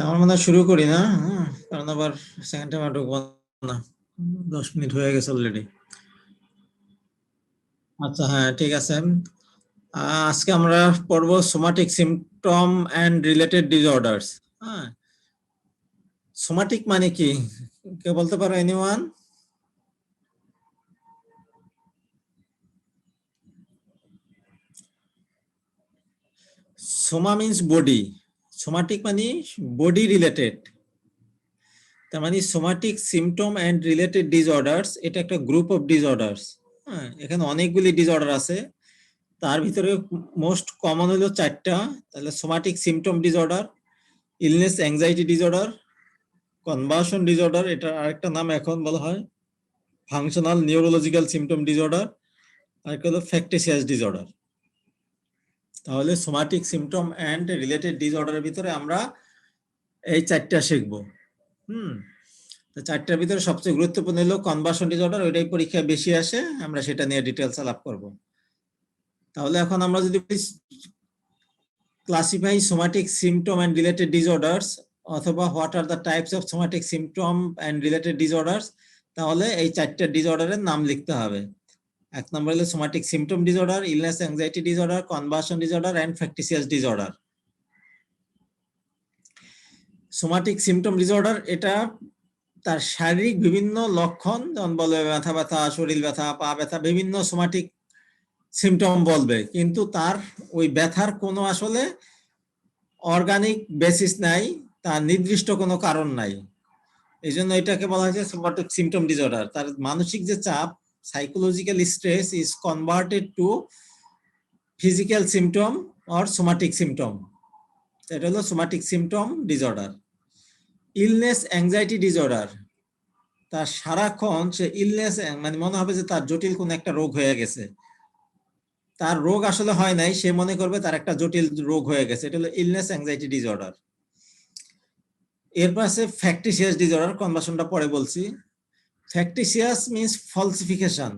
আমার মনে হয় শুরু করি না, কারণ আবার সেকেন্ড টাইম ঢুকবো না। 10 মিনিট হয়ে গেছে অলরেডি। আচ্ছা, হ্যাঁ, ঠিক আছে। আজকে আমরা পড়বো somatic symptom and related disorders. হ্যাঁ, সোমাটিক মানে কি কে বলতে পারো? Anyone? Soma means body, somatic মানে বডি রিলেটেড। তার মানে somatic symptom and related disorders এটা একটা গ্রুপ অফ ডিসঅর্ডারস। হ্যাঁ, এখানে অনেকগুলি ডিসঅর্ডার আছে, তার ভিতরে মোস্ট কমন হলো 4টা। তাহলে somatic symptom disorder, illness anxiety disorder, conversion disorder, এটা আরেকটা নাম এখন বলা হয় ফাংশনাল নিউরোলজিক্যাল সিমটম ডিসঅর্ডার, আরেকটা হলো ফ্যাকটিসিয়াস ডিসঅর্ডার। তাহলে সোমাটিক সিমটম অ্যান্ড রিলেটেড ডিসঅর্ডারের ভিতরে আমরা এই 4টা শিখবো। তো 4টার ভিতরে সবচেয়ে গুরুত্বপূর্ণ হলো কনভার্সন ডিসঅর্ডার, ওইটাই পরীক্ষায় বেশি আসে, আমরা সেটা নিয়ে ডিটেলস আলাপ করব। তাহলে এখন আমরা যদি classify somatic symptom and related disorders অথবা what are the types of somatic symptom and related disorders, তাহলে এই 4টা ডিসঅর্ডারের নাম লিখতে হবে। এক নম্বর হলো somatic symptom disorder, illness anxiety disorder, conversion disorder and factitious disorder. Somatic symptom disorder এটা তার শারীরিক বিভিন্ন লক্ষণ, যেমন বলবে ব্যথা ব্যথা, শরীর ব্যথা, পা ব্যথা, বিভিন্ন সোমাটিক সিমটম বলবে, কিন্তু তার ওই ব্যথার কোনো আসলে অর্গানিক বেসিস নাই, তার নির্দিষ্ট কোনো কারণ নাই। এই জন্য এটাকে বলা হয়েছে সোমাটিক সিমটম ডিসঅর্ডার। তার মানসিক যে চাপ, psychological stress is converted to physical symptom or somatic symptom. এটা হলো somatic symptom disorder. Illness anxiety disorder, তার সারাক্ষণ সে ইলনেস, মানে মনে হবে যে তার জটিল কোন একটা রোগ হয়ে গেছে, তার রোগ আসলে হয় নাই, সে মনে করবে তার একটা জটিল রোগ হয়ে গেছে। এটা হলো ইলনেস অ্যাংজাইটি ডিসঅর্ডার। এরপর আছে ফ্যাকটিসিয়াস ডিসঅর্ডার, কনভার্সনটা পরে বলছি। ফ্যাকটিসিয়াস মিন্স ফলসিফিকেশন,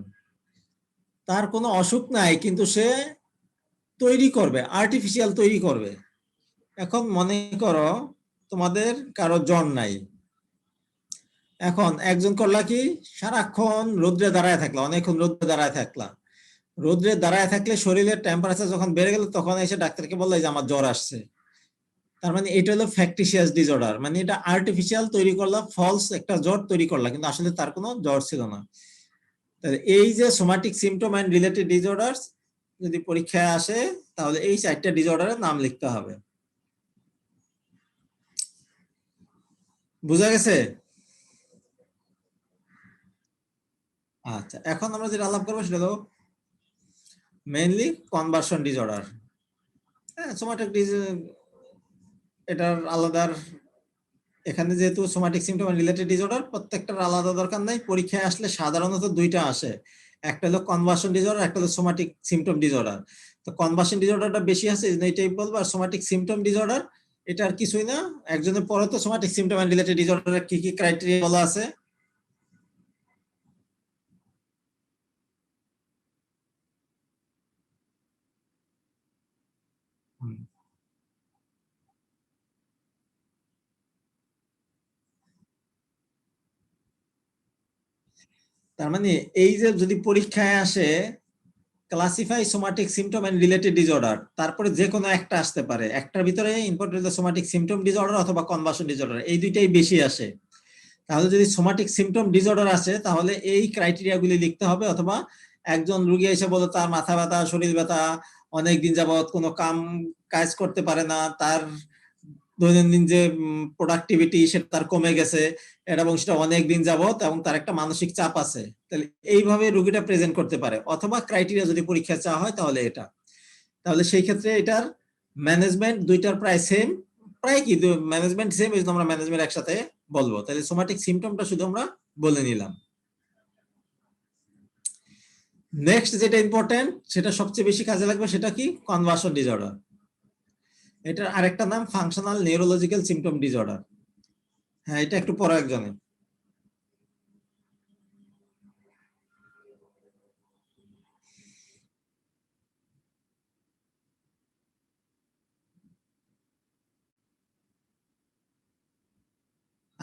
তার কোনো অসুখ নাই কিন্তু সে তৈরি করবে, আর্টিফিশিয়াল তৈরি করবে। এখন মনে করো তোমাদের কারো জ্বর নাই, এখন একজন করলা কি সারাক্ষণ রোদ্রে দাঁড়ায় থাকলা, অনেকক্ষণ রোদ্রে দাঁড়ায় থাকলা, রোদ্রে দাঁড়ায় থাকলে শরীরের টেম্পারেচার যখন বেড়ে গেল তখন এসে ডাক্তারকে বললো যে আমার জ্বর আসছে। তার মানে এটা হলো ফ্যাকটিসিয়াস ডিসঅর্ডার, মানে এটা আর্টিফিশিয়াল তৈরি করলা, ফলস একটা জ্বর তৈরি করলা, কিন্তু আসলে তার কোনো জ্বর ছিল না। এই যে somatic symptom and related disorders যদি পরীক্ষায় আসে, তাহলে এই 4টা ডিসঅর্ডারের নাম লিখতে হবে। বুঝা গেছে? আচ্ছা, এখন আমরা যেটা আলাপ করবো সেটা হলো মেইনলি কনভার্সন ডিসঅর্ডার। হ্যাঁ, সোমাটিক এটার আলাদা, এখানে যেহেতু সোমাটিক সিমটম রিলেটেড ডিসঅর্ডার, প্রত্যেকটার আলাদা দরকার নাই, পরীক্ষায় আসলে সাধারণত 2টা আসে, একটা হলো কনভার্সন ডিসঅর্ডার, একটা হলো সোমাটিক সিমটম ডিসঅর্ডার। তো কনভার্সন ডিসঅর্ডারটা বেশি আছে, এইটাই বলবো। আর সোমাটিক সিমটম ডিসঅর্ডার এটা আর কিছুই না, একজনের পরে তো সোমাটিক সিমটম এন্ড রিলেটেড ডিসঅর্ডারের কি কি ক্রাইটেরিয়া বলা আছে। তার মানে এই যে যদি পরীক্ষায় আসে classify somatic symptom and related disorder, তারপরে যে কোনো একটা আসতে পারে, একটার ভিতরে ইম্পর্টেন্ট সোমাটিক সিমটম ডিসঅর্ডার অথবা কনভার্সন ডিসঅর্ডার, এই দুইটাই বেশি আসে। তাহলে যদি সোমাটিক সিমটম ডিসঅর্ডার আসে তাহলে এই ক্রাইটেরিয়াগুলি লিখতে হবে, অথবা একজন রোগী এসে বলো তার মাথা ব্যথা, শরীর ব্যথা, অনেকদিন যাবত কোনো কাম কাজ করতে পারে না, তার দৈনন্দিন যে প্রোডাক্টিভিটি সেটা তার কমে গেছে, এবং সেটা অনেক দিন যাবত, এবং তার একটা মানসিক চাপ আছে, তাহলে এইভাবে রোগীটা প্রেজেন্ট করতে পারে। অথবা ক্রাইটেরিয়া যদি পরীক্ষা চাওয়া হয় তাহলে এটা, তাহলে সেই ক্ষেত্রে এটার ম্যানেজমেন্ট দুইটার প্রায় সেম, প্রায় কি ম্যানেজমেন্ট সেম, এই জন্য আমরা ম্যানেজমেন্ট একসাথে বলবো। তাহলে সোমাটিক সিমটমটা শুধু আমরা বলে নিলাম। নেক্সট যেটা ইম্পর্টেন্ট, সেটা সবচেয়ে বেশি কাজে লাগবে, সেটা কি কনভার্সন ডিসঅর্ডার। এটার আরেকটা নাম ফাংশনাল নিউরোলজিক্যাল সিমটম ডিসঅর্ডার। হ্যাঁ, এটা একটু পরে একজনে।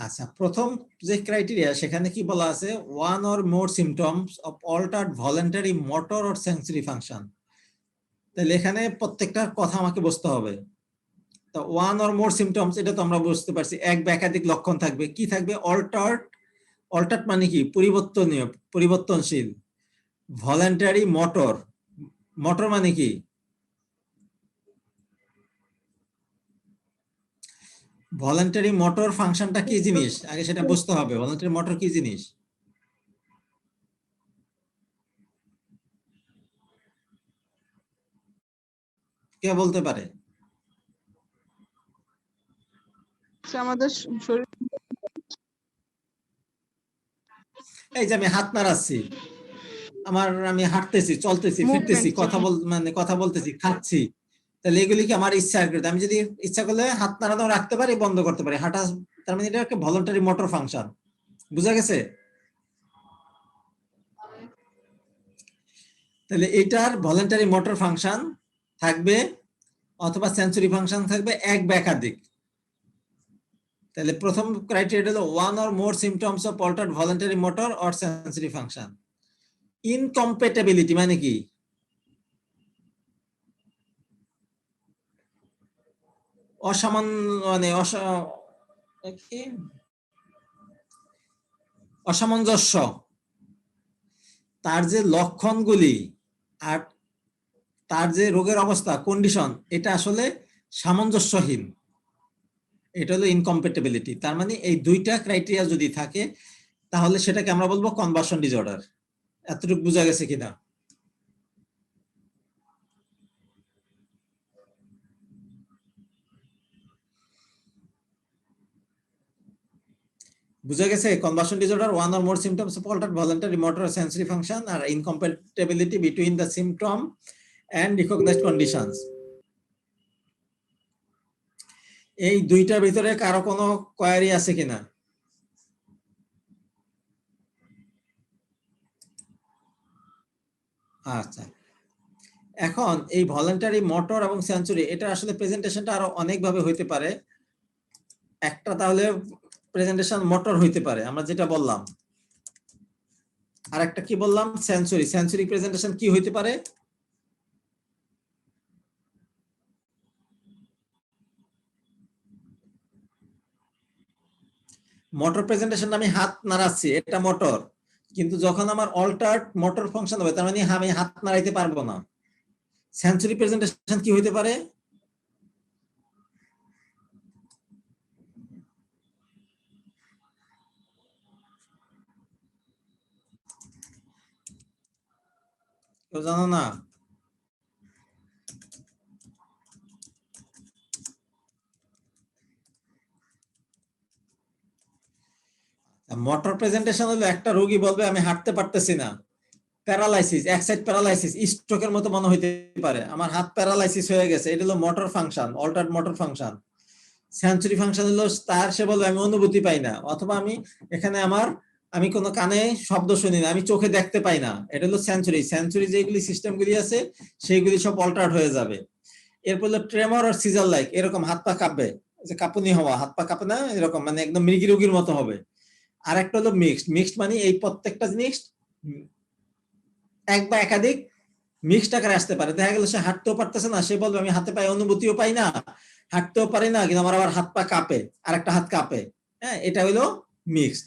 আচ্ছা, প্রথম যে ক্রাইটেরিয়া সেখানে কি বলা আছে, one or more symptoms of altered voluntary motor or sensory function. তাহলে এখানে প্রত্যেকটা কথা আমাকে বুঝতে হবে। তো ওয়ান অর মোর সিমটমস, এটা তো আমরা বুঝতে পারছি, এক বা একাধিক লক্ষণ থাকবে। কি থাকবে? অল্টার্ড, অল্টার্ড মানে কি? পরিবর্তনীয়, পরিবর্তনশীল। ভলান্টারি মোটর, মোটর মানে কি? ভলান্টারি মোটর ফাংশনটা কি জিনিস আগে সেটা বুঝতে হবে। ভলান্টারি মোটর কি জিনিস? কে বলতে পারে? আমাদের শরীর, এই যে আমি হাত নাড়াচ্ছি, আমি হাঁটতেছি, চলতেছি, ফিরতেছি, কথা বলতেছি, খাচ্ছি, তাহলে এগুলি কি আমার ইচ্ছা? আমি যদি ইচ্ছা করলে হাত নাড়ানো রাখতে পারি, বন্ধ করতে পারি, হাঁটা, তার মানে এটা একটা ভলান্টারি মোটর ফাংশন। বুঝা গেছে? তাহলে এটার ভলান্টারি মোটর ফাংশন থাকবে অথবা সেন্সরি ফাংশন থাকবে এক বা একাধিক। তাহলে প্রথম ক্রাইটেরিয়া হলো one or more symptoms of altered voluntary motor or sensory function. Incompatibility মানে কি? অসামঞ্জস্য, তার যে লক্ষণগুলি আর তার যে রোগের অবস্থা, কন্ডিশন, এটা আসলে সামঞ্জস্যহীন। এটা হলো ইনকম্প্যাটিবিলিটি। তার মানে এই দুইটা ক্রাইটেরিয়া যদি থাকে তাহলে সেটাকে আমরা বলবো কনভার্সন ডিসঅর্ডার। এতটুকু বোঝা গেছে কিনা? বুঝা গেছে? Conversion disorder, one or more symptoms of altered voluntary motor or sensory function, আর incompatibility between the symptom and recognised conditions. এই দুইটার ভিতরে কারো কোনো কোয়ারি আছে কিনা? আচ্ছা, এখন এই ভলান্টারি মোটর এবং সেন্সরি, এটা আসলে প্রেজেন্টেশনটা আরো অনেকভাবে হইতে পারে। একটা তাহলে প্রেজেন্টেশন মোটর হইতে পারে, আমরা যেটা বললাম। আর একটা কি বললাম? সেন্সরি। সেন্সরি প্রেজেন্টেশন কি হইতে পারে? মোটর প্রেজেন্টেশন, আমি হাত নাড়াচ্ছি, এটা মোটর। কিন্তু যখন আমার অল্টার্ড মোটর ফাংশন হবে, তার মানে আমি হাত নাড়াইতে পারবো না। সেন্সরি প্রেজেন্টেশন কি হইতে পারে? কেউ জানো না? মোটর প্রেজেন্টেশন হলো একটা রোগী বলবে আমি হাঁটতে পারতেছি না, প্যারালাইসিস, এক সাইড প্যারালাইসিস, স্ট্রোকের মতো মনে হইতে পারে, আমার হাত প্যারালাইসিস হয়ে গেছে, এটা হলো motor function, altered motor function. Sensory function হলো তার, সে বলবে আমি অনুভূতি পাই না, অথবা এখানে আমি কোনো কানে শব্দ শুনি না, আমি চোখে দেখতে পাই না, এটা হলো সেন্সরি। সেন্সরি যেগুলি সিস্টেমগুলি আছে সেইগুলি সব অল্টার্ড হয়ে যাবে। এরপর হলো ট্রেমর আর সিজার লাইক, এরকম হাত পা কাঁপবে, যে কাঁপুনি হওয়া, হাত পা কাঁপে না এরকম, মানে একদম মৃগী রোগীর মতো হবে। আর একটা হলো মিক্সড। মিক্সড মানে এই প্রত্যেকটা জিনিস এক বা একাধিক মিক্সড আকারে আসতে পারে। দেখা গেল সে হাঁটতেও পারতেছে না, সে বলবে আমি হাতে পায়ে অনুভূতিও পাই না, হাঁটতেও পারি না, কিন্তু আমার আবার হাত পা কাঁপে, আর একটা হাত কাঁপে। হ্যাঁ, এটা হলো মিক্সড।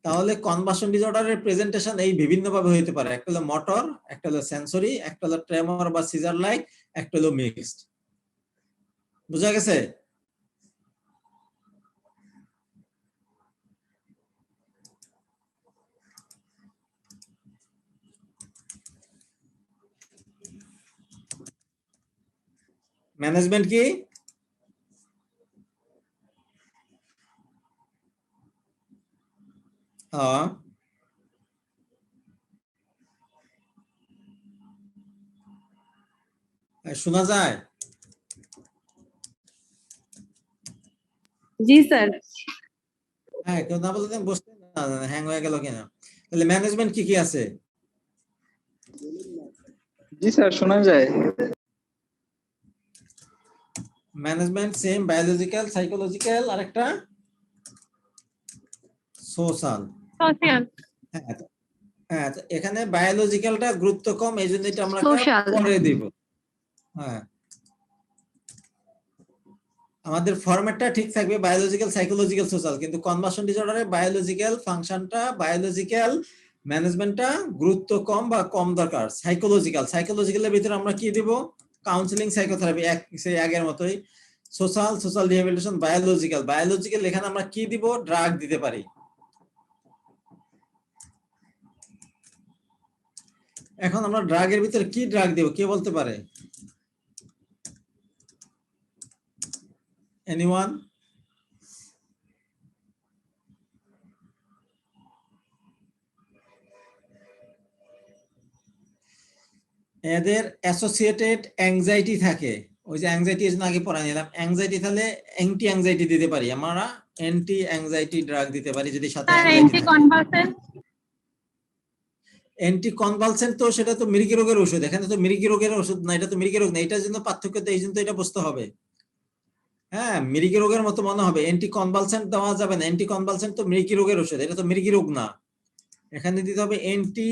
তাহলে কনভার্সন ডিসঅর্ডারের প্রেজেন্টেশন এই বিভিন্ন ভাবে হইতে পারে। একটা হলো মোটর, একটা হলো সেন্সরি, একটা হলো ট্রেমর বা সিজার লাইক, একটা হলো মিক্সড। বুঝা গেছে? ম্যানেজমেন্ট কি? হ্যাঁ, শোনা যায়? জি স্যার। হ্যাঁ, কেউ না বলতে বুঝতে না, হ্যাং হয়ে গেল কিনা। তাহলে ম্যানেজমেন্ট কি কি আছে? জি স্যার শোনা যায়। ম্যানেজমেন্ট সেম, বায়োলজিক্যাল, সাইকোলজিক্যাল, আর একটা সোশ্যাল। সোশ্যাল। হ্যাঁ, তো এখানে বায়োলজিক্যালটা গুরুত্ব কম, এই জন্য এটা আমরা পরে দিব। হ্যাঁ, আমাদের ফরম্যাটটা ঠিক থাকবে বায়োলজিক্যাল, সাইকোলজিক্যাল, সোশ্যাল, কিন্তু কনভার্সন ডিসঅর্ডারে বায়োলজিক্যাল ফাংশনটা, বায়োলজিক্যাল ম্যানেজমেন্টটা গুরুত্ব কম বা কম দরকার। সাইকোলজিক্যালের ভিতরে আমরা কি দিব? কাউন্সিলিং, সাইকোথেরাপি, সেই আগের মতোই। সোশ্যাল রিহ্যাবিলিটেশন, বায়োলজিক্যাল এখানে আমরা কি দিব? ড্রাগ দিতে পারি। এখন আমরা ড্রাগের ভিতরে কি ড্রাগ দেব, কে বলতে পারে? এনিওয়ান? এদের অ্যাসোসিয়েটেড অ্যাংজাইটি থাকে, ওই যে অ্যাংজাইটি এর জন্য আগে পড়া নিলাম, অ্যাংজাইটি তাহলে অ্যান্টি অ্যাংজাইটি দিতে পারি, আমরা অ্যান্টি অ্যাংজাইটি ড্রাগ দিতে পারি যদি সাথে অ্যান্টি কনভালসেন্ট। অ্যান্টি কনভালসেন্ট তো সেটা তো মৃগী রোগের ওষুধ, এখানে তো মৃগী রোগের ওষুধ না, এটা তো মৃগী রোগ না, এটার জন্য পার্থক্য তো, এই জন্য তো এটা বুঝতে হবে। হ্যাঁ, মৃগী রোগের মতো মনে হবে, অ্যান্টি কনভালসেন্ট দেওয়া যাবে না, অ্যান্টি কনভালসেন্ট তো মৃগী রোগের ওষুধ, এটা তো মৃগী রোগ না। এখানে দিতে হবে অ্যান্টি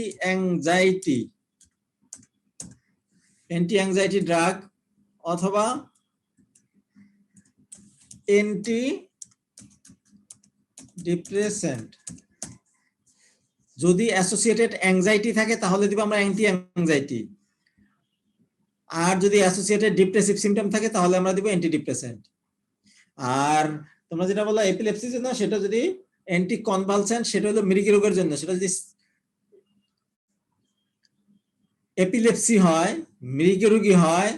অ্যাংজাইটি ড্রাগ অথবা অ্যান্টি ডিপ্রেসেন্ট। যদি অ্যাসোসিয়েটেড অ্যাংজাইটি থাকে তাহলে দিব আমরা অ্যান্টি অ্যাংজাইটি, আর যদি অ্যাসোসিয়েটেড ডিপ্রেসিভ সিম্পটম থাকে তাহলে আমরা দিব অ্যান্টি ডিপ্রেসেন্ট। আর তোমরা যেটা বললা এপিলেপসির জন্য, সেটা যদি অ্যান্টি কনভালসেন্ট, সেটা হলো মৃগী রোগের জন্য। সেটা যদি এপিলেপসি হয়, মৃগী রোগী হয়,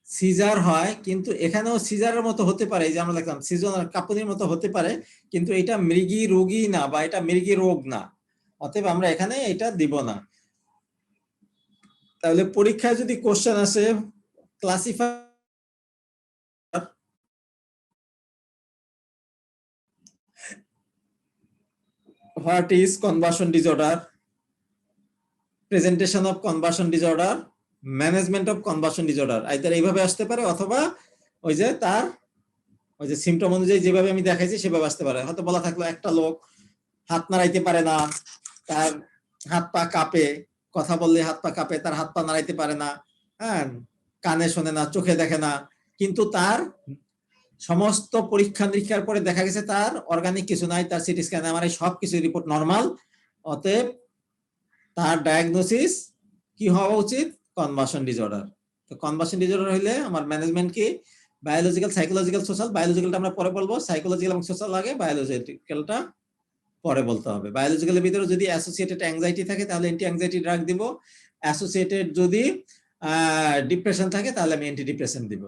সিজার হয়, কিন্তু এখানেও সিজারের মতো হতে পারে, এই যে আমরা দেখলাম সিজনাল কাঁপুনির মতো হতে পারে, কিন্তু এটা মৃগী রোগী না বা এটা মৃগী রোগ না, অতএব আমরা এখানে এটা দিব না। তাহলে পরীক্ষায় যদি কোশ্চেন আসে classify what is conversion disorder, presentation of conversion disorder, management of conversion disorder, either এইভাবে আসতে পারে অথবা ওই যে তার ওই যে সিমটম অনুযায়ী যেভাবে আমি দেখাইছি সেভাবে আসতে পারে। হয়তো বলা থাকলো একটা লোক হাত নাড়াইতে পারে না, তার হাত পা কাঁপে, কথা বললে হাত পা কাঁপে, তার হাত পা নাড়াইতে পারে না, হ্যাঁ, কানে শোনে না, চোখে দেখে না, কিন্তু তার সমস্ত পরীক্ষা নিরীক্ষার পরে দেখা গেছে তার অর্গানিক কিছু নাই, তার সিটি স্ক্যান এমআরআই সবকিছু রিপোর্ট নরমাল, অতএব তার ডায়াগনোসিস কি হওয়া উচিত? Conversion disorder. তো কনভার্সন ডিসঅর্ডার হইলে আমার ম্যানেজমেন্ট কি? Biological, psychological, social. বায়োলজিক্যালটা আমরা পরে বলবো, সাইকোলজিক্যাল এবং সোশ্যাল আগে, বায়োলজিক্যালটা পরে বলতে হবে। বায়োলজিক্যালের ভিতরে যদি অ্যাসোসিয়েটেড অ্যাংজাইটি থাকে তাহলে অ্যান্টি অ্যাংজাইটি ড্রাগ দিব, অ্যাসোসিয়েটেড যদি ডিপ্রেশন থাকে তাহলে আমি অ্যান্টি ডিপ্রেশন দিব।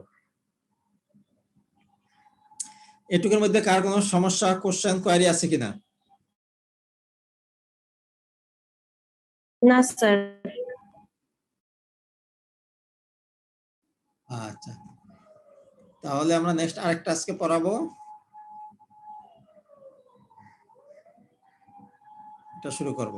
এটুকুর মধ্যে কার কোনো সমস্যা, কোশ্চেন, কোয়ারি আছে কিনা? না স্যার। আচ্ছা, তাহলে আমরা নেক্সট আরেকটা আজকে পড়াবো, এটা শুরু করব।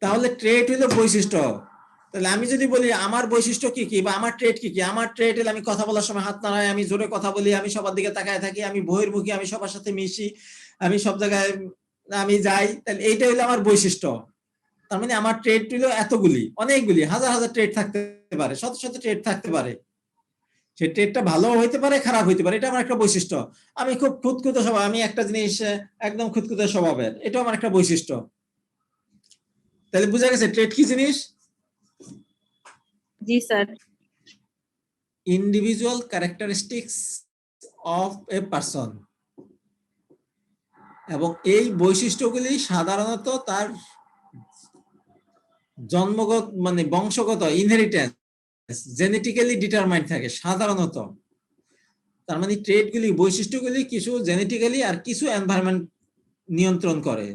তাহলে ট্রেট হলো বৈশিষ্ট্য। তাহলে আমি যদি বলি আমার বৈশিষ্ট্য কি কি বা আমার ট্রেট কি কি, আমার ট্রেট হলে আমি কথা বলার সময় হাত নাড়াই, আমি জোরে কথা বলি, আমি সবার দিকে তাকায় থাকি, আমি বহির্মুখী, আমি সবার সাথে মিশি, আমি সব জায়গায় আমি যাই, তাহলে এইটা হলো আমার বৈশিষ্ট্য। তার মানে আমার ট্রেড হলো এতগুলি, অনেকগুলি, হাজার হাজার ট্রেড থাকতে পারে, শত শত ট্রেড থাকতে পারে। সেই ট্রেডটা ভালো হইতে পারে, খারাপ হইতে পারে, এটা আমার একটা বৈশিষ্ট্য। আমি খুব খুঁতখুঁতে স্বভাব, আমি একটা জিনিস একদম খুঁতখুঁতে স্বভাবের, এটা আমার একটা বৈশিষ্ট্য। তাহলে বুঝা গেছে ট্রেড কি জিনিস? জি sir. Individual characteristics of a person, এবং এই বৈশিষ্ট্যগুলি সাধারণত তার জন্মগত মানে বংশগত ইনহেরিটেন্স, জেনেটিক্যালি ডিটারমাইন্ড থাকে সাধারণত। তার মানে ট্রেডগুলি, বৈশিষ্ট্যগুলি কিছু জেনেটিক্যালি আর কিছু এনভায়রনমেন্ট নিয়ন্ত্রণ করে,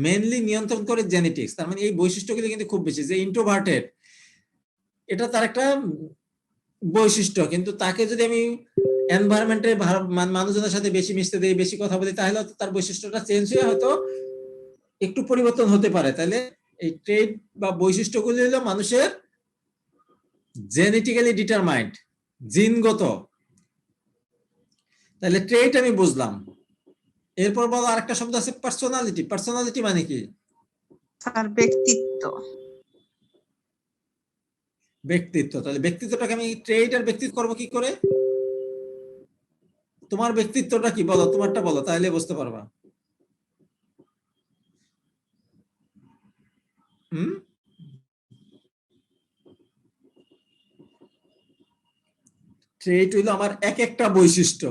মেইনলি নিয়ন্ত্রণ করে জেনেটিক্স। তার মানে এই বৈশিষ্ট্যগুলি কিন্তু খুব বেশি। যে ইন্ট্রোভার্টেড, এটা তার একটা বৈশিষ্ট্য, কিন্তু তাকে যদি আমি এনভায়রনমেন্টে মানুষজনের সাথে বেশি মিশতে দেই, বেশি কথা বলি, তাহলে তার বৈশিষ্ট্যটা চেঞ্জ হয়ে হয়তো একটু পরিবর্তন হতে পারে। তাহলে এই ট্রেড বা বৈশিষ্ট্যগুলি হলো মানুষের জেনেটিক্যালি ডিটারমাইন্ড, জিনগত। তাহলে ট্রেড আমি বুঝলাম। এরপর বলো আরেকটা শব্দ আছে পার্সোনালিটি। পার্সোনালিটি মানে কি? স্যার ব্যক্তিত্ব। ব্যক্তিত্ব। তাহলে ব্যক্তিত্বটাকে আমি ট্রেড আর ব্যক্তিত্ব করবো কি করে? তোমার ব্যক্তিত্বটা কি বলো, তোমারটা বলো, তাহলে বুঝতে পারবা। ট্রেড হইলো আমার এক একটা বৈশিষ্ট্য।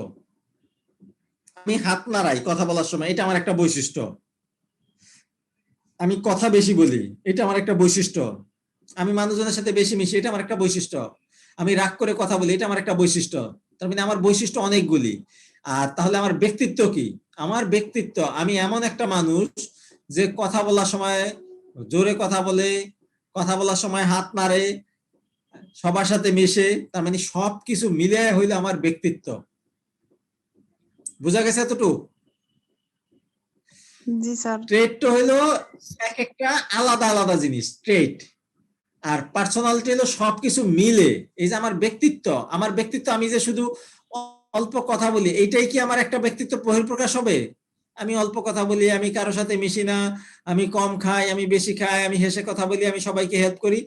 আমি হাত নাড়াই কথা বলার সময়, এটা আমার একটা বৈশিষ্ট্য। আমি কথা বেশি বলি, এটা আমার একটা বৈশিষ্ট্য। আমি মানুষজনের সাথে বেশি মিশি, এটা আমার একটা বৈশিষ্ট্য। আমি রাগ করে কথা বলি, এটা আমার একটা বৈশিষ্ট্য। তার মানে আমার বৈশিষ্ট্য অনেকগুলি। আর তাহলে আমার ব্যক্তিত্ব কি? আমার ব্যক্তিত্ব, আমি এমন একটা মানুষ যে কথা বলার সময় জোরে কথা বলে, কথা বলার সময় হাত নাড়ে, সবার সাথে মিশে, তার মানে সবকিছু মিলে হইলো আমার ব্যক্তিত্ব। বুঝা গেছে এতটুকু? জি স্যার। ট্রেড তো হইলো এক একটা আলাদা আলাদা জিনিস ট্রেড, আর পার্সোনালিটি হলো সবকিছু মিলে। এই যে আমার ব্যক্তিত্ব, আমার ব্যক্তিত্ব, আমি যে শুধু অল্প কথা বলি, এইটাই কি আমার একটা ব্যক্তিত্ব বহিঃপ্রকাশ হবে? আমি অল্প কথা বলি, আমি কারো সাথে মিশি না, আমি কম খাই, আমি বেশি খাই, আমি হেসে কথা বলি, আমি সবাইকে হেল্প করি,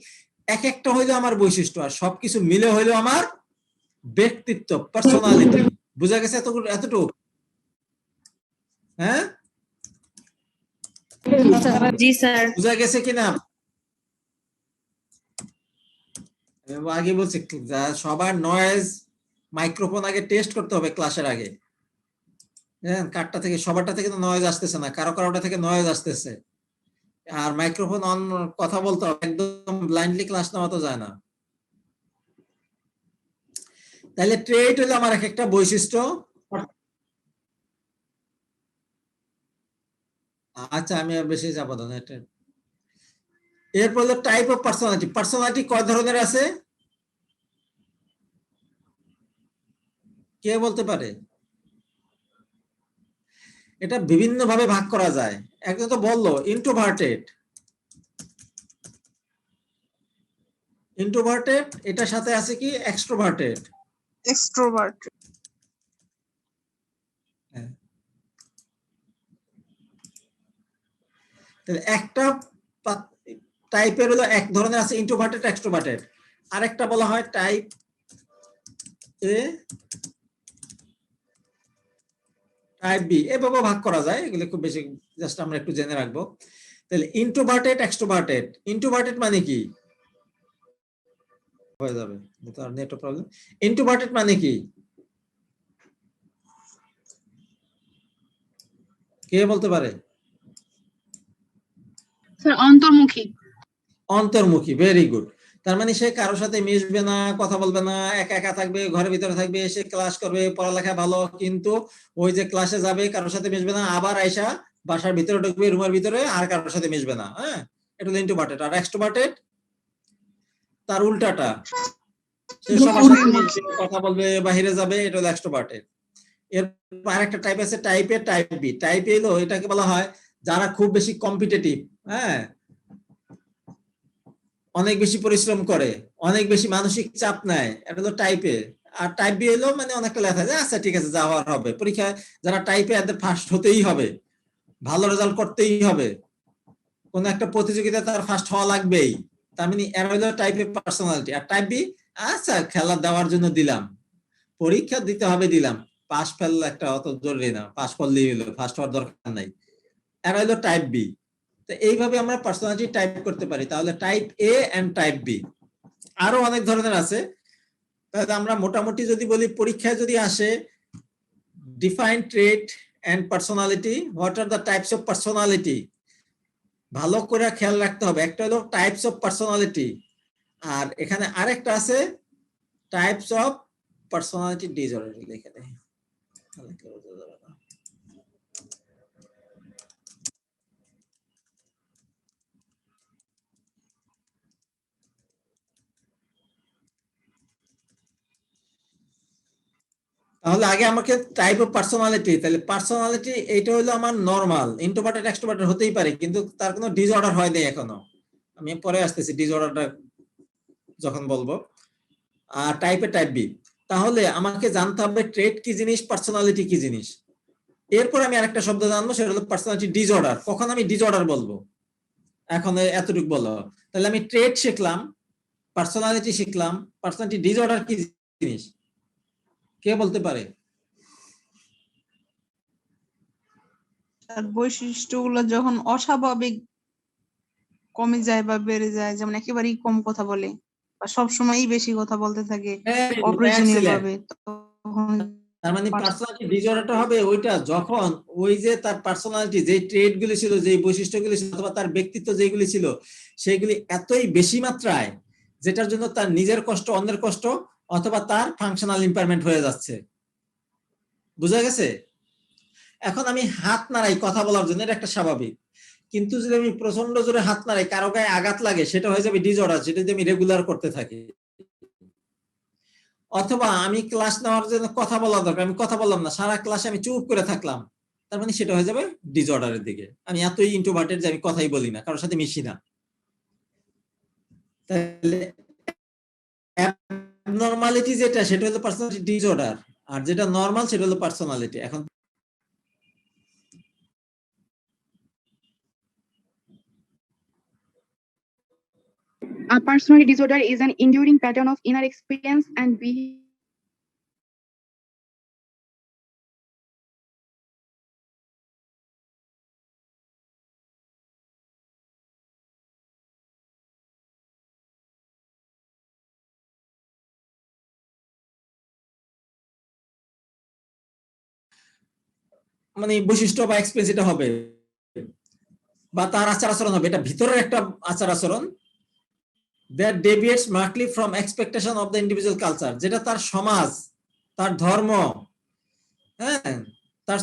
এক একটা হইলো আমার বৈশিষ্ট্য, আর সবকিছু মিলে হইলো আমার ব্যক্তিত্ব, পার্সোনালিটি। বুঝা গেছে এতটুকু? হ্যাঁ, জি স্যার। বুঝা গেছে কিনা? আগে বলছি সবার নয়েজ মাইক্রোফোন আগে টেস্ট করতে হবে ক্লাসের আগে। হ্যাঁ, কারটা থেকে সবারটা থেকে তো নয়েজ আসতেছে না, কারো কারোটা থেকে নয়েজ আসতেছে। আর মাইক্রোফোন অন কথা বলতে হবে, একদম ব্লাইন্ডলি ক্লাস নেওয়া তো যায় না। তাহলে ট্রেড হলো আমার এক একটা বৈশিষ্ট্য। আচ্ছা, আমি আর বেশি যাবো না। এরপর হলো টাইপ অফ পার্সোনালিটি। পার্সোনালিটি কয় ধরনের আছে কে বলতে পারে? এটা বিভিন্ন ভাবে ভাগ করা যায়। একজন তো বললো ইন্ট্রোভার্টেড। ইন্ট্রোভার্টেড, এটার সাথে আছে কি এক্সট্রোভার্টেড। এক্সট্রোভার্ট। তাহলে একটা টাইপের হলো এক ধরনের আছে ইন্ট্রোভার্টেড এক্সট্রোভার্টেড, আরেকটা বলা হয় টাইপ এ, টাইপ বি, এভাবে ভাগ করা যায়। এগুলো খুব বেশি, জাস্ট আমরা একটু জেনে রাখবো। তাহলে ইন্ট্রোভার্টেড এক্সট্রোভার্টেড। ইন্ট্রোভার্টেড মানে কি? হয়ে যাবে, তার নেট প্রবলেম। ইন্ট্রোভার্টেড মানে কি কে বলতে পারে? স্যার অন্তর্মুখী। অন্তর্মুখী, ভেরি গুড। তার মানে সে কারোর সাথে মিশবে না, কথা বলবে না, একা একা থাকবে, ঘরের ভিতরে থাকবে, সে ক্লাস করবে, পড়ালেখা ভালো, কিন্তু ওই যে ক্লাসে যাবে কারোর সাথে মিশবে না, আবার আইসা বাসার ভিতরে ঢুকবে, রুমের ভিতরে, আর কারোর সাথে মিশবে না। হ্যাঁ, এটা হলো ইন্ট্রোভার্টেড। আর এক্সট্রোভার্টেড তার উল্টাটা, সে সবার সাথে মিশবে, কথা বলবে, বাহিরে যাবে, এটা হলো এক্সট্রোভার্টেড। এর আরেকটা টাইপ আছে টাইপ এ, টাইপ বি। টাইপ এ হলো এটাকে বলা হয় যারা খুব বেশি কম্পিটিটিভ। হ্যাঁ, অনেক বেশি পরিশ্রম করে, অনেক বেশি মানসিক চাপ নেয়, এটা হলো টাইপ এ। আর টাইপ বি হলো মানে অনেকটা লেখা যায়, আচ্ছা ঠিক আছে, যা হওয়ার হবে। পরীক্ষায় যারা টাইপে এদের ফার্স্ট হতেই হবে, ভালো রেজাল্ট করতেই হবে, কোন একটা প্রতিযোগিতা তার ফার্স্ট হওয়া লাগবেই। তার মানে এরা হলো টাইপ এ পার্সোনালিটি। আর টাইপ বি, আচ্ছা খেলা দেওয়ার জন্য দিলাম, পরীক্ষা দিতে হবে দিলাম, পাস ফেল একটা অত জরুরি না, পাস করলেই হলো, ফার্স্ট হওয়ার দরকার নাই। এরা হলো টাইপ বি। তো এইভাবে আমরা পার্সোনালিটি টাইপ করতে পারি। তাহলে type A and type B. আরো অনেক ধরনের আছে। তাহলে আমরা মোটামুটি যদি বলি, পরীক্ষায় যদি আসে define trait and personality, what are the types of personality, ভালো করে খেয়াল রাখতে হবে। একটা হলো টাইপস অফ পার্সোনালিটি, আর এখানে আরেকটা আছে টাইপস অফ পার্সোনালিটি ডিসঅর্ডার। লিখে দেয় তাহলে আগে আমাকে টাইপ অফ পার্সোনালিটি, তাহলে পার্সোনালিটি এইটা হলো আমার নরমাল, ইন্ট্রোভার্টেড এক্সট্রোভার্টেড হতেই পারে, কিন্তু তার কোনো ডিসঅর্ডার হয় নাই এখনো। আমি পরে আসতেছি ডিসঅর্ডারটা যখন বলবো। আর টাইপে টাইপ বি। তাহলে আমাকে জানতে হবে ট্রেট কি জিনিস, পার্সোনালিটি কি জিনিস। এরপর আমি আরেকটা শব্দ জানবো, সেটা হলো পার্সোনালিটি ডিসঅর্ডার। কখন আমি ডিসঅর্ডার বলবো, এখন এতটুকু বলো। তাহলে আমি ট্রেট শিখলাম, পার্সোনালিটি শিখলাম, পার্সোনালিটি ডিসঅর্ডার কি জিনিস, কে বলতে পারে? তার বৈশিষ্ট্যগুলো যখন অস্বাভাবিক কমে যায় বা বেড়ে যায়, যেমন একেবারেই কম কথা বলে বা সবসময়ই বেশি কথা বলতে থাকে অপ্রয়োজনীয় ভাবে, তখন তার মানে পার্সোনালিটি ডিসঅর্ডারটা হবে ওইটা যখন ওই যে তার পার্সোনালিটি, যে ট্রেট গুলি ছিল, যে বৈশিষ্ট্যগুলি ছিল, অথবা তার ব্যক্তিত্ব যেগুলি ছিল, সেগুলি এতই বেশি মাত্রায়, যেটার জন্য তার নিজের কষ্ট, অন্যের কষ্ট, অথবা তার ফাংশনাল ইম্পারমেন্ট হয়ে যাচ্ছে। বুঝা গেছে? এখন আমি হাত নাড়াই কথা বলার জন্য, এটা একটা স্বাভাবিক। কিন্তু যদি আমি প্রচন্ড জোরে হাত নাড়াই, কারো গায়ে আঘাত লাগে, সেটা হয়ে যাবে ডিসঅর্ডার, যেটা যদি আমি রেগুলার করতে থাকি। অথবা আমি ক্লাস নেওয়ার জন্য কথা বলা দরকার, আমি কথা বললাম না, সারা ক্লাসে আমি চুপ করে থাকলাম, তার মানে সেটা হয়ে যাবে ডিসঅর্ডারের দিকে। আমি এতই ইন্ট্রোভার্টেড যে আমি কথাই বলি না, কারোর সাথে মিশি না। তাহলে অ্যাবনরমালিটি যেটা, সেটা হলো পার্সোনালিটি ডিসঅর্ডার, আর যেটা নরমাল সেটা হলো পার্সোনালিটি। এখন A personality disorder is an enduring pattern of inner experience and behavior মানে বৈশিষ্ট্য বা এক্সপেরিয়েন্স এটা হবে, বা তার আচার আচরণ হবে, এটা ভিতরের একটা আচার আচরণ, that deviates markedly from expectation of the individual culture, যেটা তার সমাজ, তার ধর্ম, হ্যাঁ,